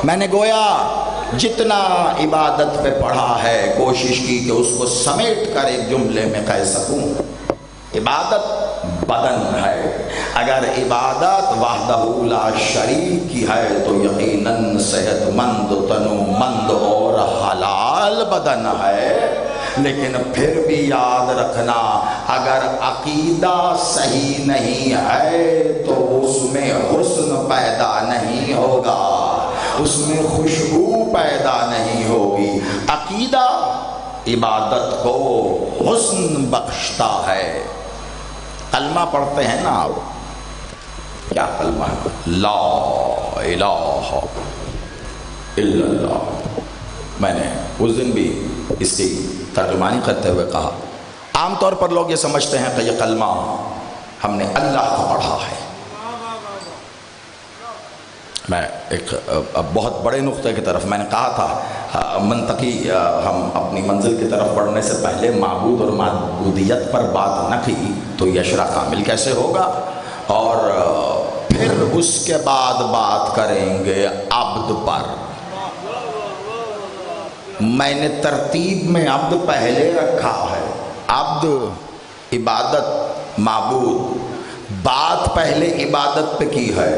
میں نے گویا جتنا عبادت پہ پڑھا ہے کوشش کی کہ اس کو سمیٹ کر ایک جملے میں کہہ سکوں۔ عبادت بدن ہے، اگر عبادت وحدہ لا شریک کی ہے تو یقیناً صحت مند، تنو مند اور حلال بدن ہے۔ لیکن پھر بھی یاد رکھنا، اگر عقیدہ صحیح نہیں ہے تو اس میں حسن پیدا نہیں ہوگا، اس میں خوشبو پیدا نہیں ہوگی۔ عقیدہ عبادت کو حسن بخشتا ہے۔ کلمہ پڑھتے ہیں نا آپ، کیا کلمہ ہے؟ لا الہ الا اللہ۔ میں نے اس دن بھی اس کی ترجمانی کرتے ہوئے کہا، عام طور پر لوگ یہ سمجھتے ہیں کہ یہ کلمہ ہم نے اللہ کا پڑھا ہے۔ میں ایک بہت بڑے نقطے کی طرف میں نے کہا تھا، منطقی ہم اپنی منزل کی طرف بڑھنے سے پہلے معبود اور معبودیت پر بات نہ کی تو یہ اشرا کامل کیسے ہوگا، اور پھر اس کے بعد بات کریں گے عبد پر۔ میں نے ترتیب میں عبد پہلے رکھا ہے، عبد عبادت معبود، بات پہلے عبادت پہ کی ہے،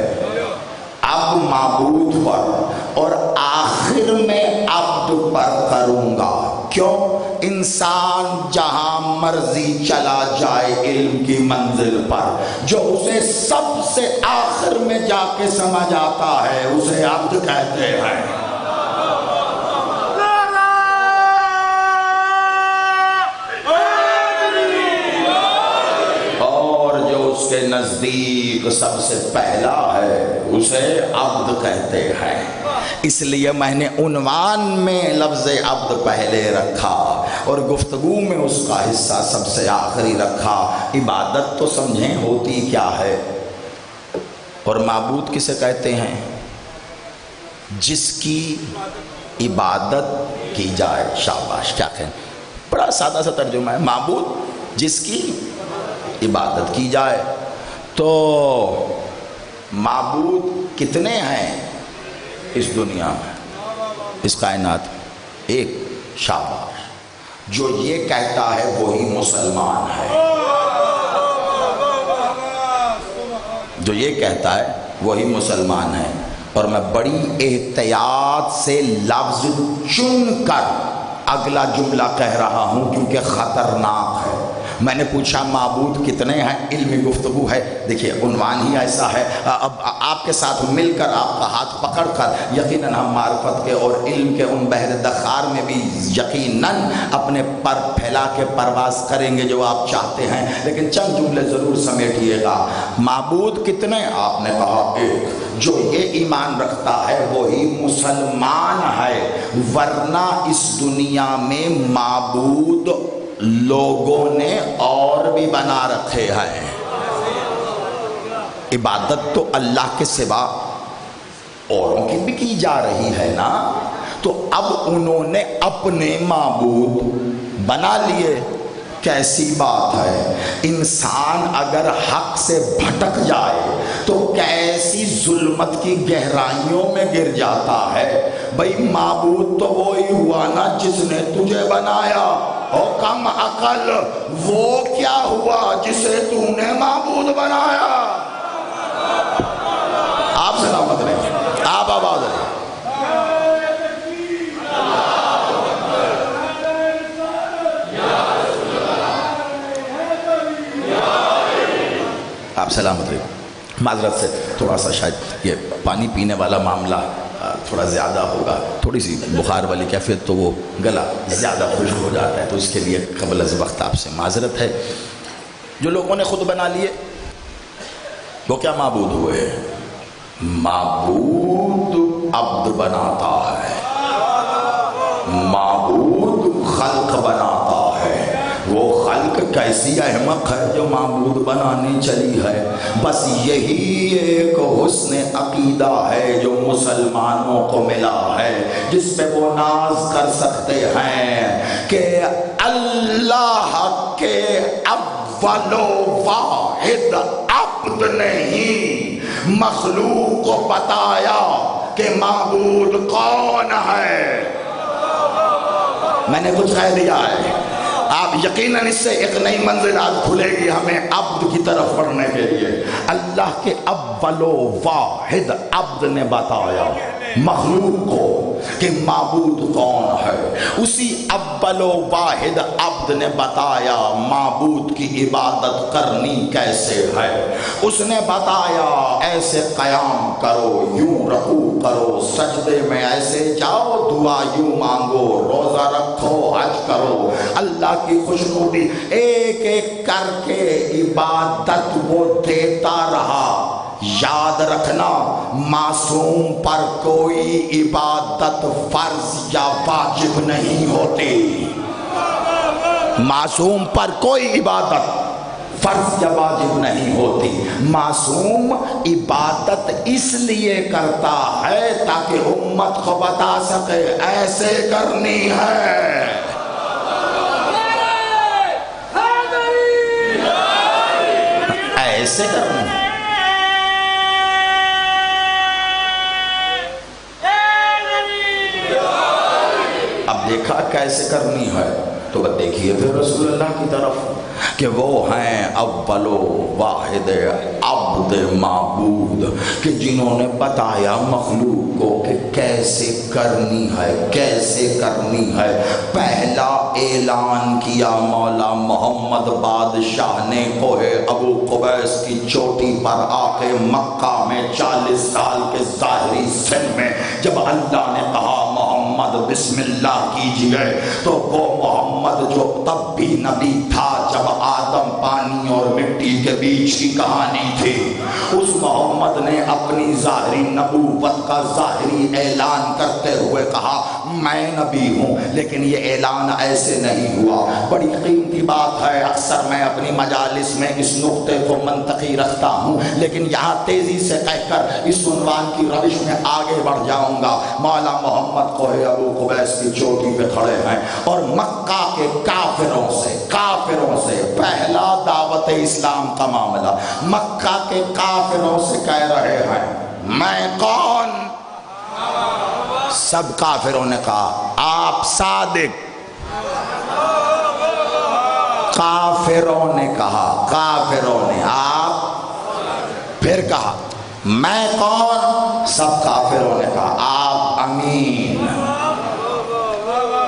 اب معبود پر، اور آخر میں عبد پر کروں گا۔ کیوں؟ انسان جہاں مرضی چلا جائے علم کی منزل پر، جو اسے سب سے آخر میں جا کے سمجھ آتا ہے اسے عبد کہتے ہیں۔ اس کے نزدیک سب سے پہلا ہے اسے عبد کہتے ہیں۔ اس لیے میں نے عنوان میں لفظ عبد پہلے رکھا اور گفتگو میں اس کا حصہ سب سے آخری رکھا۔ عبادت تو سمجھیں ہوتی کیا ہے، اور معبود کسے کہتے ہیں؟ جس کی عبادت کی جائے۔ شاباش، کیا کہیں، بڑا سادہ سا ترجمہ ہے۔ معبود جس کی عبادت کی جائے۔ تو معبود کتنے ہیں اس دنیا میں، اس کائنات میں؟ ایک۔ شاباش، جو یہ کہتا ہے وہی مسلمان ہے، جو یہ کہتا ہے وہی مسلمان ہے۔ اور میں بڑی احتیاط سے لفظ چن کر اگلا جملہ کہہ رہا ہوں کیونکہ خطرناک ہے۔ میں نے پوچھا معبود کتنے ہیں، علمی گفتگو ہے، دیکھیے عنوان ہی ایسا ہے۔ اب آپ کے ساتھ مل کر، آپ کا ہاتھ پکڑ کر یقیناً ہم معرفت کے اور علم کے ان بحر دخار میں بھی یقیناً اپنے پر پھیلا کے پرواز کریں گے جو آپ چاہتے ہیں، لیکن چند جملے ضرور سمیٹیے گا۔ معبود کتنے؟ آپ نے کہا ایک۔ جو یہ ایمان رکھتا ہے وہی مسلمان ہے، ورنہ اس دنیا میں معبود لوگوں نے اور بھی بنا رکھے ہیں۔ عبادت تو اللہ کے سوا اوروں کی بھی کی جا رہی ہے نا، تو اب انہوں نے اپنے معبود بنا لیے۔ کیسی بات ہے! انسان اگر حق سے بھٹک جائے تو کیسی ظلمت کی گہرائیوں میں گر جاتا ہے۔ بھئی معبود تو وہی ہوا نا جس نے تجھے بنایا، اور کم عقل وہ کیا ہوا جسے تو نے معبود بنایا۔ آپ سلامت رہیں، آپ آباد رہیں۔ آپ سلامت رہیں۔ معذرت سے تھوڑا سا شاید یہ پانی پینے والا معاملہ تھوڑا زیادہ ہوگا، تھوڑی سی بخار والی کیفیت، تو وہ گلا زیادہ خشک ہو جاتا ہے، تو اس کے لیے قبل از وقت آپ سے معذرت ہے۔ جو لوگوں نے خود بنا لیے وہ کیا معبود ہوئے؟ معبود عبد بناتا ہے، معبود خلق بناتا ہے۔ وہ خلق کیسی احمق ہے جو معبود بنانے چلی ہے۔ بس یہی ایک حسن عقیدہ ہے جو مسلمانوں کو ملا ہے، جس پہ وہ ناز کر سکتے ہیں کہ اللہ کے اول و واحد عبد نے ہی مخلوق کو بتایا کہ معبود میں نے کچھ کہہ دیا ہے، آپ یقیناً اس سے ایک نئی منزل آج کھلے گی ہمیں عبد کی طرف بڑھنے کے لیے۔ اللہ کے اول و واحد عبد نے بتایا مخلوق کو کہ معبود کون ہے، اسی اول و واحد عبد نے بتایا معبود کی عبادت کرنی کیسے ہے۔ اس نے بتایا ایسے قیام کرو، یوں رکوع کرو، سجدے میں ایسے جاؤ، دعا یوں مانگو، روزہ رکھو، حج کرو، اللہ کی خوشنودی ایک ایک کر کے عبادت وہ دیتا رہا۔ یاد رکھنا معصوم پر کوئی عبادت فرض یا واجب نہیں ہوتی، معصوم پر کوئی عبادت فرض یا واجب نہیں ہوتی۔ معصوم عبادت اس لیے کرتا ہے تاکہ امت کو بتا سکے ایسے کرنی ہے، ایسے کرنی ہے۔ اب دیکھا کیسے کرنی ہے تو بس دیکھیے پھر رسول اللہ کی طرف کہ وہ ہیں اول و واحد عبد معبود، کہ جنہوں نے بتایا مخلوق کو کہ کیسے کرنی ہے، کیسے کرنی ہے۔ پہلا اعلان کیا مولا محمد بادشاہ نے کوہ ابو قبیس کی چوٹی پر آ کے مکہ میں 40 سال کے ظاہری سن میں جب اللہ نے کہا محمد بسم اللہ کیجئے، تو وہ محمد جو تب بھی نبی تھا جب آدم پانی اور مٹی کے بیچ کی کہانی تھی، اس محمد نے اپنی ظاہری نبوت کا ظاہری اعلان کرتے ہوئے کہا میں نبی ہوں، لیکن یہ اعلان ایسے نہیں ہوا۔ بڑی قیمتی بات ہے، اکثر میں اپنی مجالس میں اس نقطے کو منطقی رکھتا ہوں، لیکن یہاں تیزی سے کہہ کر اس عنوان کی روش میں آگے بڑھ جاؤں گا۔ مولا محمد کوہ ابو قبیس کی چوٹی پہ کھڑے ہیں اور مکہ کے کافروں سے پہلا دعوت اسلام کا معاملہ، مکہ کے کافروں سے کہہ رہے ہیں میں کون؟ سب کافروں نے کہا آپ صادق، کافروں نے کہا، کافروں نے آپ، پھر کہا میں کون؟ سب کافروں نے کہا آپ امین۔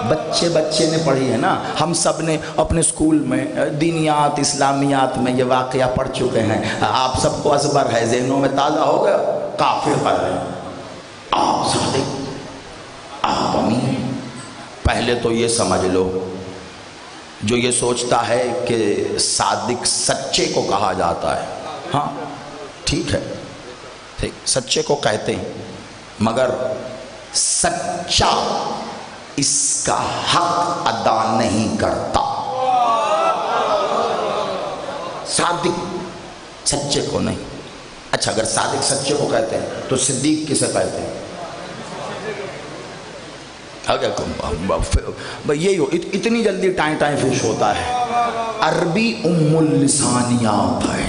بچے نے پڑھی ہے نا، ہم سب نے اپنے اسکول میں دینیات اسلامیات میں یہ واقعہ پڑھ چکے ہیں، آپ سب کو ازبر ہے، ذہنوں میں تازہ ہو گیا۔ کافر کر رہے ہیں آپ صادق، آپ امین۔ پہلے تو یہ سمجھ لو جو یہ سوچتا ہے کہ صادق سچے کو کہا جاتا ہے، ہاں ٹھیک ہے، ٹھیک سچے کو کہتے ہیں، مگر سچا اس کا حق ادا نہیں کرتا۔ صادق سچے کو نہیں، اچھا اگر صادق سچے کو کہتے ہیں تو صدیق کسے کہتے ہیں؟ یہی ہو، اتنی جلدی ٹائیں فش ہوتا ہے۔ عربی ام اللسانیات ہے،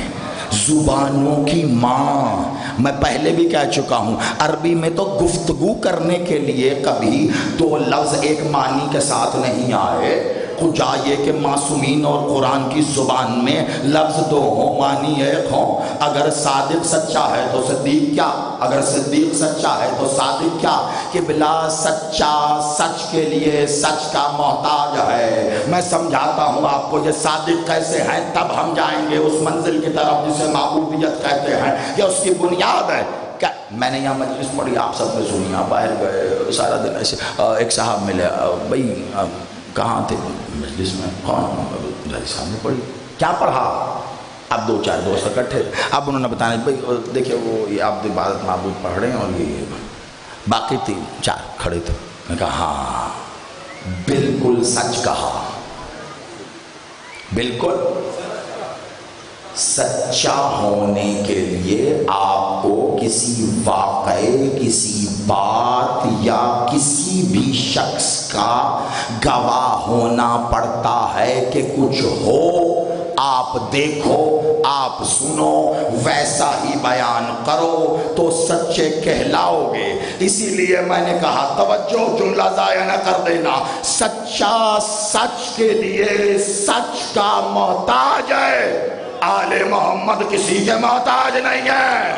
زبانوں کی ماں۔ میں پہلے بھی کہہ چکا ہوں، عربی میں تو گفتگو کرنے کے لیے کبھی دو لفظ ایک معنی کے ساتھ نہیں آئے۔ کچھ یہ کہ معصومین اور قرآن کی زبان میں لفظ دو ہوں، معنی ایک ہوں۔ اگر صادق سچا ہے تو صدیق کیا، اگر صدیق سچا ہے تو صادق کیا، کہ بلا سچا سچ کے لیے سچ کا محتاج ہے۔ میں سمجھاتا ہوں آپ کو یہ صادق کیسے ہیں، تب ہم جائیں گے اس منزل کی طرف جسے معبودیت کہتے ہیں، یہ اس کی بنیاد ہے۔ کیا میں نے یہاں مجلس پڑھی، آپ سب نے سنی، آپ باہر گئے سارا دن ایسے، ایک صاحب ملے، بھائی کہاں تھے مجلس میں؟ کون؟ صاحب نے پڑھی، کیا پڑھا؟ اب دو چار دوست اکٹھے، اب انہوں نے بتایا بھائی دیکھیں وہ یہ آپ عبادت معبود پڑھ رہے ہیں اور یہ باقی 3-4 کھڑے تھے۔ میں کہا ہاں بالکل سچ کہا، بالکل سچا ہونے کے لیے آپ کو کسی واقعے، کسی بات یا کسی بھی شخص کا گواہ ہونا پڑتا ہے کہ کچھ ہو آپ دیکھو، آپ سنو، ویسا ہی بیان کرو تو سچے کہلاؤ گے۔ اسی لیے میں نے کہا توجہ، جملہ ضائع نہ کر دینا، سچا سچ کے لیے سچ کا محتاج ہے، آل محمد کسی کے محتاج نہیں ہے۔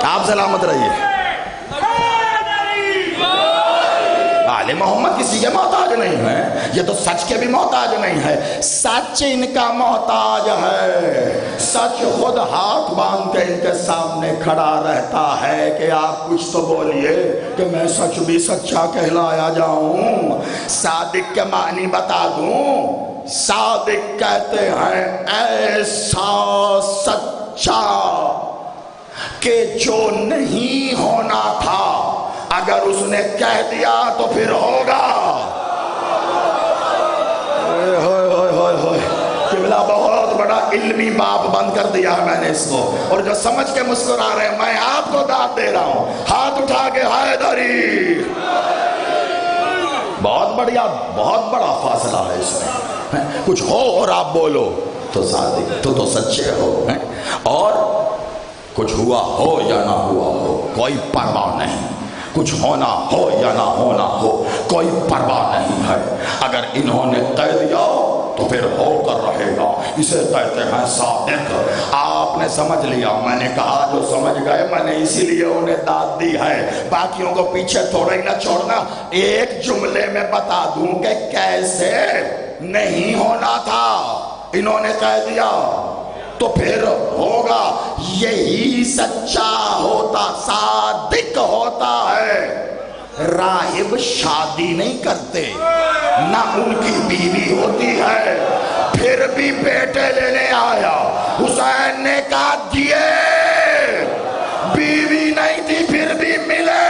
آپ سلامت رہیے۔ آل محمد کسی کے محتاج نہیں ہے، یہ تو سچ کے بھی محتاج نہیں ہے، سچ ان کا محتاج ہے۔ سچ خود ہاتھ باندھ کے ان کے سامنے کھڑا رہتا ہے کہ آپ کچھ تو بولیے کہ میں سچ بھی سچا کہلایا جاؤں۔ صادق کے معنی بتا دوں، صادق کہتے ہیں ایسا سچا کہ جو نہیں ہونا تھا اگر اس نے کہہ دیا تو پھر ہوگا۔ قبلہ بہت بڑا علمی باپ بند کر دیا ہے میں نے اس کو، اور جو سمجھ کے مسکرا رہے ہیں میں آپ کو داد دے رہا ہوں، ہاتھ اٹھا کے حیدری۔ بہت بڑھیا، بہت بڑا فاصلہ ہے اس میں، کچھ ہو اور آپ بولو تو صادق تو سچے ہو، اور کچھ ہوا ہو یا نہ ہوا ہو کوئی پرواہ نہیں، کچھ ہونا ہو یا نہ ہونا ہو کوئی پرواہ نہیں ہے، اگر انہوں نے کہہ دیا تو پھر ہو کر رہے گا، اسے کہتے ہیں صادق۔ آپ نے سمجھ لیا، میں نے کہا جو سمجھ گئے میں نے اسی لیے انہیں داد دی ہے، باقیوں کو پیچھے تھوڑا ہی نہ چھوڑنا۔ ایک جملے میں بتا دوں کہ کیسے نہیں ہونا تھا، انہوں نے کہہ دیا تو پھر ہوگا، یہی سچا ہوتا، صادق ہوتا ہے۔ راہب شادی نہیں کرتے، نہ ان کی بیوی ہوتی ہے، پھر بھی بیٹے لینے آیا، حسین نے کہا دیے، بیوی نہیں تھی پھر بھی ملے۔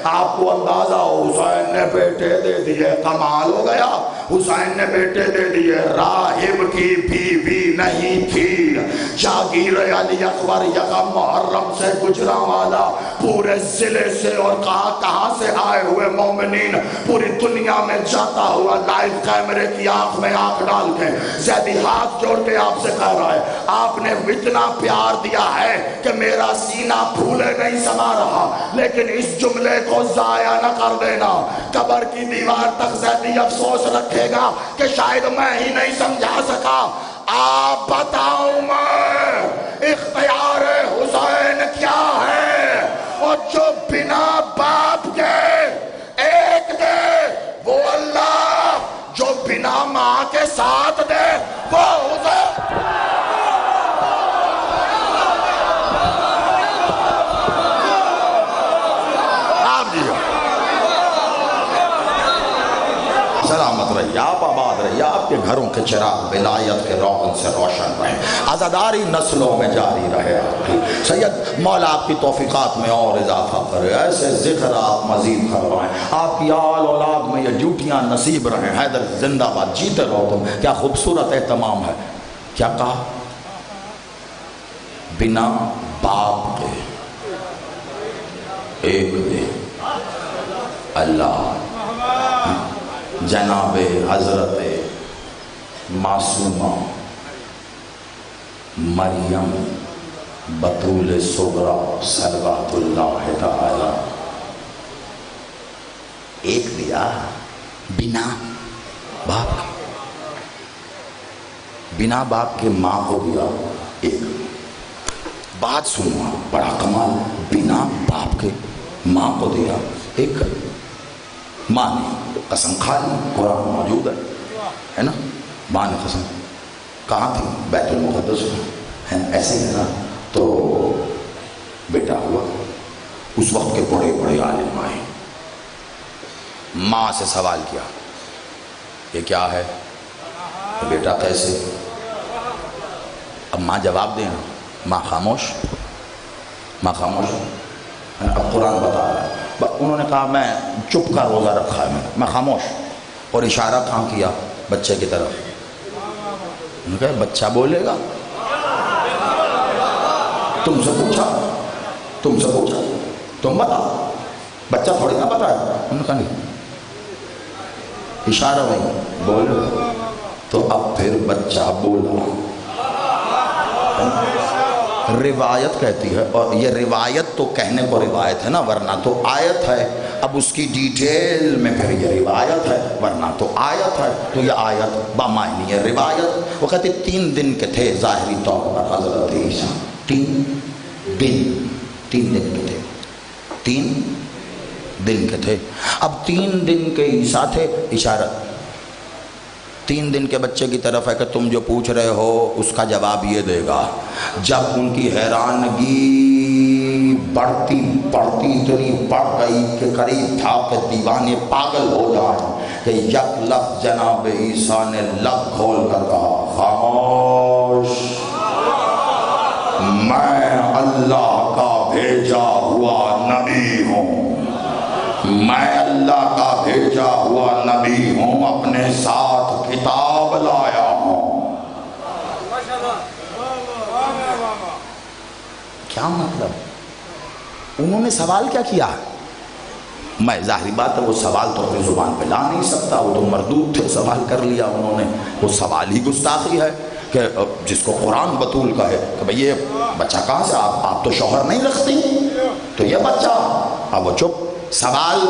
آپ کو اندازہ ہو، حسین نے بیٹے دے دیے، کمال ہو گیا، حسین نے بیٹے دے دیے، راہب کی بیوی نہیں تھی۔ جاگیر علی اکبر یکم محرم سے گجرا والا پورے ضلع سے اور کہاں کہاں سے آئے ہوئے مومنین پوری دنیا میں جاتا ہوا لائیو کیمرے کی آنکھ میں آنکھ ڈال کے زیدی ہاتھ جوڑ کے آپ سے کہہ رہا ہے، آپ نے اتنا پیار دیا ہے کہ میرا سینہ پھولے نہیں سما رہا، لیکن اس جملے کو ضائع نہ کر دینا۔ قبر کی دیوار تک زیدی افسوس رکھے گا کہ شاید میں ہی نہیں سمجھا سکا۔ آپ بتاؤں میں اختیار حسین کیا ہے، اور جو بنا باپ کے ایک دے وہ اللہ، جو بنا ماں کے ساتھ دے وہ حسین۔ سلامت رہیے، آپ آباد رہیے، آپ کے گھروں کے چراغ ولایت کے روغن سے روشن رہیں، عزاداری نسلوں میں جاری رہے آپ کی۔ سید مولا آپ کی توفیقات میں اور اضافہ کرے، ایسے ذکر آپ مزید کروائیں، آپ کی آل اولاد میں یہ ڈیوٹیاں نصیب رہیں۔ حیدر زندہ باد، جیتے رہو تم۔ کیا خوبصورت اہتمام ہے، کیا کہا؟ بنا باپ کے ایک دے اللہ، جناب حضرت معصومہ مریم بطول صغرا صلوات اللہ تعالی، ایک دیا بنا باپ کے، بنا باپ کے ماں کو دیا ایک۔ بات سنو، بڑا کمال، بنا باپ کے ماں کو دیا ایک۔ ماں نے قسم کھا لی، قرآن موجود ہے نا، ماں نے قسم، کہاں تھی؟ بیت المقدس ہے، ایسے ہی نا۔ تو بیٹا ہوا، اس وقت کے بڑے بڑے عالم آئے، ماں سے سوال کیا یہ کیا ہے، بیٹا کیسے؟ اب ماں جواب دیں، ماں خاموش، ماں خاموش۔ اب قرآن بتا رہا ہے، انہوں نے کہا میں چپ کا روزہ رکھا ہے، میں خاموش، اور اشارہ کہاں کیا؟ بچے کی طرف۔ انہوں نے کہا بچہ بولے گا؟ تم سے پوچھا، تم بتا۔ بچہ تھوڑی نہ بتائے. انہوں نے کہا نہیں, اشارہ وہی بولو. تو اب پھر بچہ بولا. روایت کہتی ہے, اور یہ روایت تو کہنے کو روایت ہے نا, ورنہ تو آیت ہے. اب اس کی ڈیٹیل میں پھر یہ روایت ہے, ورنہ تو آیت ہے. تو یہ آیت بامعنی ہے روایت. وہ کہتے 3 دن کے تھے ظاہری طور پر حضرت عیسیٰ. 3 دن کے تھے, 3 دن کے تھے. اب 3 دن کے عیسیٰ تھے. اشارہ 3 دن کے بچے کی طرف ہے کہ تم جو پوچھ رہے ہو اس کا جواب یہ دے گا. جب ان کی حیرانگی بڑھتی اتنی بڑھ گئی کہ قریب تھا کہ دیوانے پاگل ہو جائیں, کہ یک لفظ جناب عیسیٰ نے لب کھول کر کہا, خاموش, میں اللہ کا بھیجا ہوا نبی ہوں. میں اللہ کا بھیجا ہوا نبی ہوں, اپنے ساتھ کتاب لایا ہوں. کیا مطلب؟ انہوں نے سوال کیا کیا؟ میں ظاہری بات ہے وہ سوال تو اپنی زبان پہ لا نہیں سکتا, وہ تو مردود تھے, سوال کر لیا انہوں نے. وہ سوال ہی گستاخی ہے کہ جس کو قرآن بطول کا ہے کہ بھئی یہ بچہ کہاں سے, آپ تو شوہر نہیں رکھتی, تو یہ بچہ. اب وہ چپ. سوال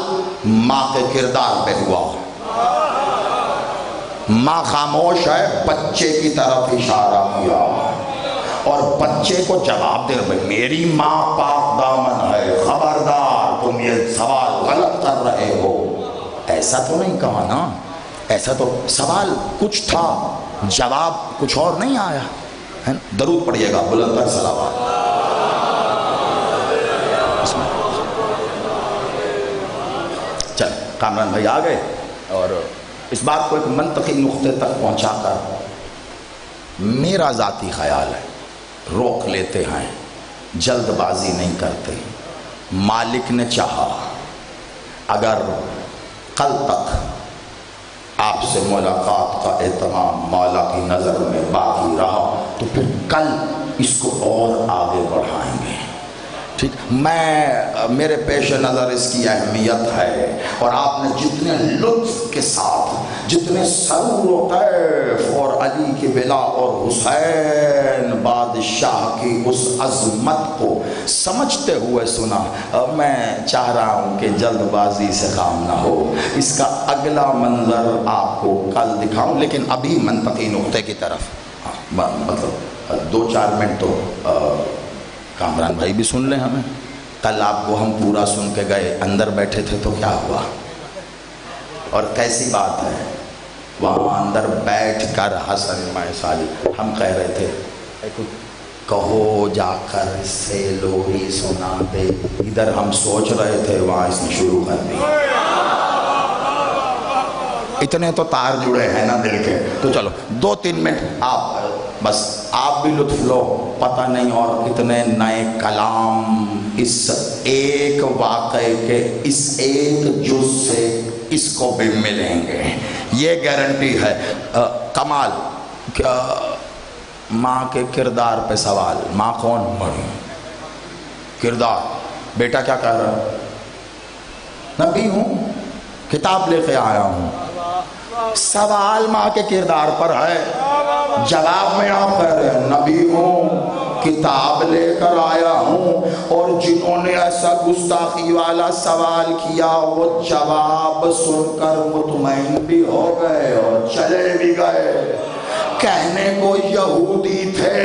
ماں کے کردار پہ ہوا. ماں خاموش ہے, بچے کی طرف اشارہ کیا اور بچے کو جواب دے رہے, میری ماں پاک دامن ہے, خبردار تم یہ سوال غلط کر رہے ہو. ایسا تو نہیں کہا نا, ایسا تو سوال کچھ تھا, جواب کچھ اور نہیں آیا. درود پڑھیے گا, بلند تر صلوات. چل کامران بھائی آ گئے, اور اس بات کو ایک منطقی نقطے تک پہنچا کر میرا ذاتی خیال ہے, روک لیتے ہیں, جلد بازی نہیں کرتے. مالک نے چاہا اگر کل تک آپ سے ملاقات کا اہتمام مولا کی نظر میں باقی رہا تو پھر کل اس کو اور آگے بڑھائیں گے. ٹھیک, میرے پیش نظر اس کی اہمیت ہے, اور آپ نے جتنے لطف کے ساتھ, جتنے سرور و کیف اور علی کی بلا اور حسین بادشاہ کی اس عظمت کو سمجھتے ہوئے سنا, میں چاہ رہا ہوں کہ جلد بازی سے کام نہ ہو. اس کا اگلا منظر آپ کو کل دکھاؤں, لیکن ابھی منطقی نقطے کی طرف, مطلب 2-4 منٹ تو کامران بھائی بھی سن لیں ہمیں. کل آپ کو ہم پورا سن کے گئے, اندر بیٹھے تھے تو کیا ہوا, اور کیسی بات ہے. وہاں اندر بیٹھ کر حسن میں صالح ہم کہہ رہے تھے کہو جا کر سے لوری سنا دے, ادھر ہم سوچ رہے تھے, وہاں اس نے شروع کر دی. اتنے تو تار جڑے ہیں نا دل کے. تو چلو 2-3 منٹ آپ بھی لطف لو, پتہ نہیں اور کتنے نئے کلام اس ایک واقعے کے اس ایک جز سے اس کو بھی ملیں گے, یہ گارنٹی ہے. کمال کیا ماں کے کردار پہ سوال, ماں کون بڑی کردار, بیٹا کیا کہہ رہا ہے, نبی ہوں, کتاب لے کے آیا ہوں. سوال ماں کے کردار پر ہے, جواب میں آپ کہہ رہے ہیں نبی ہوں, کتاب لے کر آیا ہوں. اور جنہوں نے ایسا گستاخی والا سوال کیا وہ جواب سن کر مطمئن بھی ہو گئے اور چلے بھی گئے. کہنے کو یہودی تھے,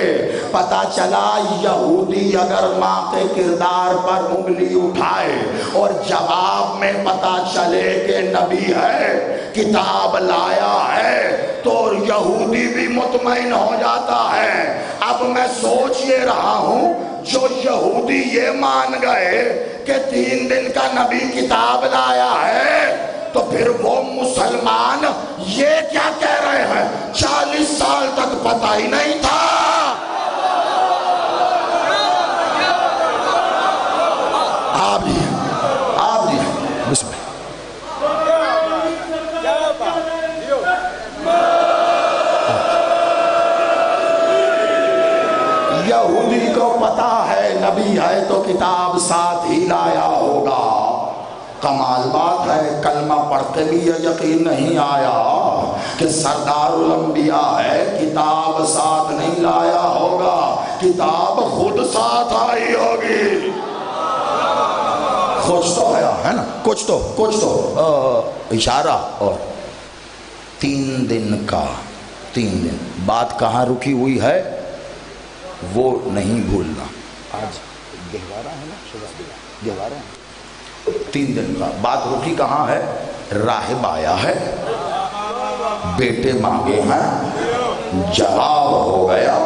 پتا چلا یہودی اگر ماں کے کردار پر انگلی اٹھائے اور جواب میں پتا چلے کہ نبی ہے, کتاب لایا ہے, تو یہودی بھی مطمئن ہو جاتا ہے. اب میں سوچ یہ رہا ہوں, جو یہودی یہ مان گئے کہ 3 دن کا نبی کتاب لایا ہے, تو پھر وہ مسلمان یہ کیا کہہ رہے ہیں 40 سال تک پتہ ہی نہیں تھا. آپ جی بسم اللہ. یہودی کو پتا ہے نبی ہے تو کتاب ساتھ ہی لایا ہوگا, کمال بات ہے، کلمہ پڑھ کے بھی یہ یقین نہیں آیا کہ سردار الانبیاء ہے، کتاب ساتھ نہیں لایا ہوگا، کتاب خود ساتھ آئی ہوگی۔ کچھ تو ہے نا، کچھ تو اشارہ۔ اور 3 دن کا 3 دن بات کہاں رکی ہوئی ہے وہ نہیں بھولنا۔ آج گہوارہ ہے نا، گہوارہ ہے، 3 دن کا بات رکی کہاں ہے؟ راہب آیا ہے، بیٹے مانگے ہیں، جواب ہو گیا،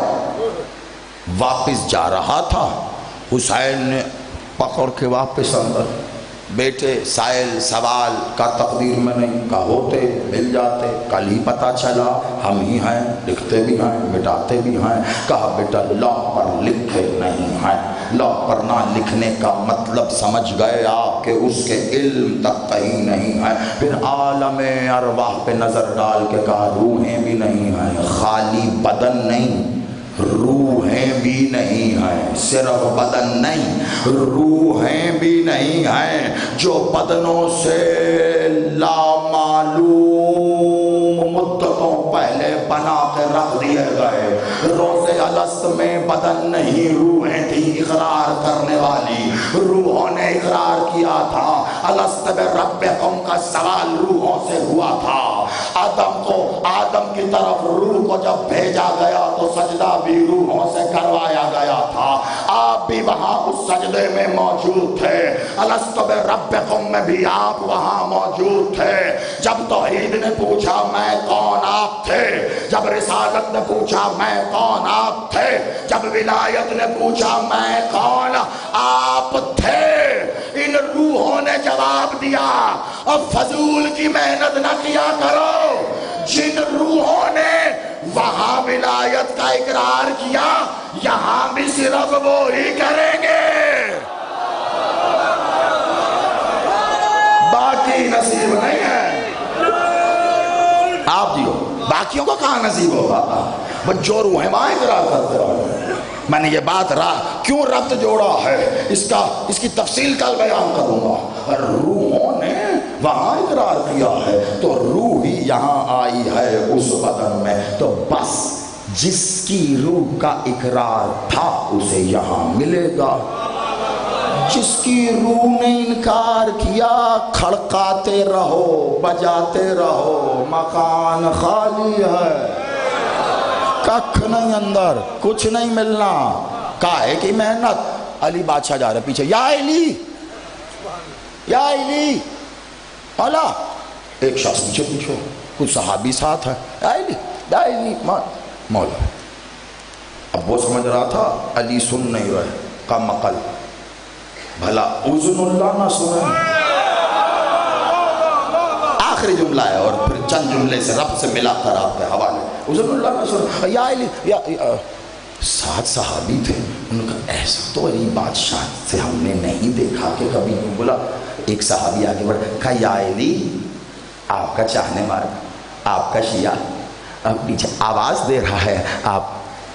واپس جا رہا تھا، حسین نے پکڑ کے واپس اندر۔ بیٹے سائل سوال کا تقدیر میں نہیں، کہا ہوتے مل جاتے، کل ہی پتہ چلا ہم ہی ہیں، لکھتے بھی ہیں مٹاتے بھی ہیں۔ کہا بیٹا لوح پر لکھے نہیں ہیں، لوح پر نہ لکھنے کا مطلب سمجھ گئے آپ کہ اس کے علم تک کہیں نہیں ہے۔ پھر عالم ارواح پہ نظر ڈال کے کہا روحیں بھی نہیں ہیں، خالی بدن نہیں، روحیں بھی نہیں ہیں، صرف بدن نہیں، روحیں بھی نہیں ہیں، جو بدنوں سے لامعلوم مدتوں پہلے بنا کے رکھ دیے گئے۔ روز الست میں بدن نہیں، روحیں تھی اقرار کرنے والی، روحوں نے اقرار کیا تھا۔ الست بربکم کا سوال روحوں سے ہوا تھا۔ آدم کی طرف روح کو جب بھیجا گیا تو سجدہ بھی روحوں سے کروایا گیا تھا، آپ بھی وہاں اس سجدے میں موجود تھے۔ الست بربکم میں بھی آپ وہاں موجود تھے۔ جب توحید نے پوچھا میں کون، آپ تھے۔ جب رسالت نے پوچھا میں کون، آپ تھے۔ جب ولایت نے پوچھا میں کون، آپ تھے۔ ان روحوں نے جواب دیا۔ اب فضول کی محنت نہ کیا کرو۔ جن روحوں نے وہاں ولایت کا اقرار کیا، یہاں بھی صرف وہی کریں گے، باقی نصیب نہیں ہے۔ آپ دیو، باقیوں کا کہاں نصیب ہوگا؟ بس جو روحیں وہاں اقرار کرتے رہو۔ میں نے یہ بات کیوں ربط جوڑا ہے، اس کی تفصیل کل بیان کروں گا۔ روحوں نے وہاں اقرار کیا ہے تو روح ہی یہاں آئی ہے اس بدن میں، تو بس جس کی روح کا اقرار تھا اسے یہاں ملے گا۔ جس کی روح نے انکار کیا کھڑکاتے رہو، بجاتے رہو، مکان خالی ہے، ککھ نہیں اندر، کچھ نہیں ملنا، کاہے کی محنت۔ علی بادشاہ جا رہے پیچھے، یا علی یا علی مولا، ایک شخص پیچھے پیچھے، کچھ صحابی ساتھ ہے، یا علی مولا۔ اب وہ سمجھ رہا تھا علی سن نہیں رہے، کا مقل بھلا اذن اللہ نہ سنے۔ آخری جملہ ہے اور پھر چند جملے سے رب سے ملا کر آپ کے حوالے، اذن اللہ نہ سنے۔ یا علی، ساتھ صحابی تھے، انہوں نے کہا ایسا تو علی بادشاہ سے ہم نے نہیں دیکھا کہ کبھی نہیں بولا۔ ایک صحابی آگے بڑھا، کہا یا علی، آپ کا چاہنے والا، آپ کا شیعہ اب پیچھے آواز دے رہا ہے، آپ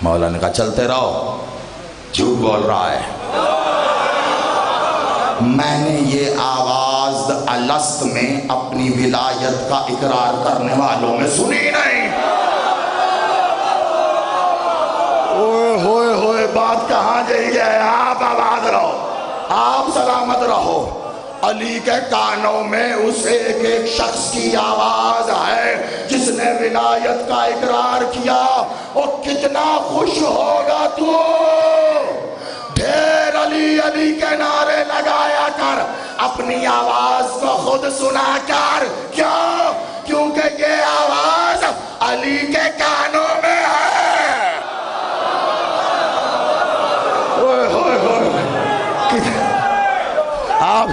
مولا نے کہا چلتے رہو، جھوٹ بول رہا ہے، میں نے یہ آواز الست میں اپنی ولایت کا اقرار کرنے والوں میں سنی نہیں۔ ہوئے ہوئے بات کہاں جائی ہے؟ آپ آباد رہو، آپ سلامت رہو۔ علی کے کانوں میں اس ایک ایک شخص کی آواز ہے جس نے ولایت کا اقرار کیا، اور کتنا خوش ہوگا تو۔ ڈھیر علی علی کے نعرے لگایا کر، اپنی آواز کو خود سنا کر۔ کیوں؟ کیونکہ یہ آواز علی کے کانوں میں ہے۔ آپ